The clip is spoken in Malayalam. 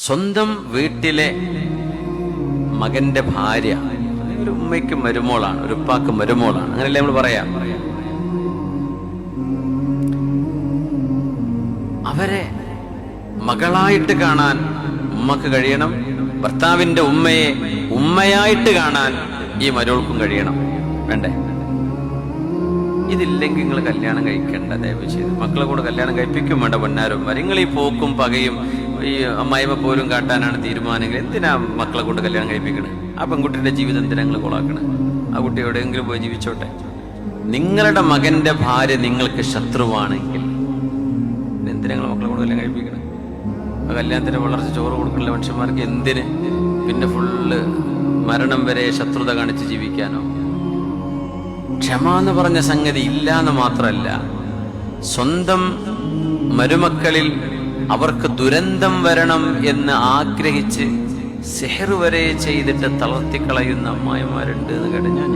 സ്വന്തം വീട്ടിലെ മകന്റെ ഭാര്യ ഒരു ഉമ്മയ്ക്ക് മരുമോളാണ്, ഒരു ഉപ്പാക്ക് മരുമോളാണ്, അങ്ങനെയല്ലേ നമ്മൾ പറയാം. അവരെ മകളായിട്ട് കാണാൻ ഉമ്മക്ക് കഴിയണം, ഭർത്താവിന്റെ ഉമ്മയെ ഉമ്മയായിട്ട് കാണാൻ ഈ മരുമോൾക്കും കഴിയണം. വേണ്ടേ? ഇതില്ലെങ്കിൽ നിങ്ങൾ കല്യാണം കഴിക്കേണ്ട. ദയവ് ചെയ്ത് മക്കളെ കൂടെ കല്യാണം കഴിപ്പിക്കും വേണ്ട. പൊന്നാരന്മാർ, നിങ്ങൾ ഈ പോക്കും പകയും ഈ അമ്മായിമ്മ പോലും കാട്ടാനാണ് തീരുമാനമെങ്കിൽ എന്തിനാ മക്കളെ കൊണ്ട് കല്യാണം കഴിപ്പിക്കണേ? ആ പെൺകുട്ടിയുടെ ജീവിതം എന്തിനാ നിങ്ങൾ കൊളാക്കണേ? ആ കുട്ടി എവിടെയെങ്കിലും പോയി ജീവിച്ചോട്ടെ. നിങ്ങളുടെ മകന്റെ ഭാര്യ നിങ്ങൾക്ക് ശത്രുവാണെങ്കിൽ എന്തിനാ നിങ്ങൾ മക്കളെ കൊണ്ട് കല്യാണം കഴിപ്പിക്കണേ? ആ കല്യാണത്തിന്റെ വളർച്ച ചോറ് കൊടുക്കുന്ന മനുഷ്യന്മാർക്ക് എന്തിന് പിന്നെ ഫുള്ള് മരണം വരെ ശത്രുത കാണിച്ച് ജീവിക്കാനോ? ക്ഷമ എന്ന് പറഞ്ഞ സംഗതി ഇല്ലാന്ന് മാത്രമല്ല, സ്വന്തം മരുമക്കളിൽ അവർക്ക് ദുരന്തം വരണം എന്ന് ആഗ്രഹിച്ച് സിഹർ വരെ ചെയ്തിട്ട് തളർത്തിക്കളയുന്ന അമ്മായിമാരുണ്ട് എന്ന് കേട്ട് ഞാൻ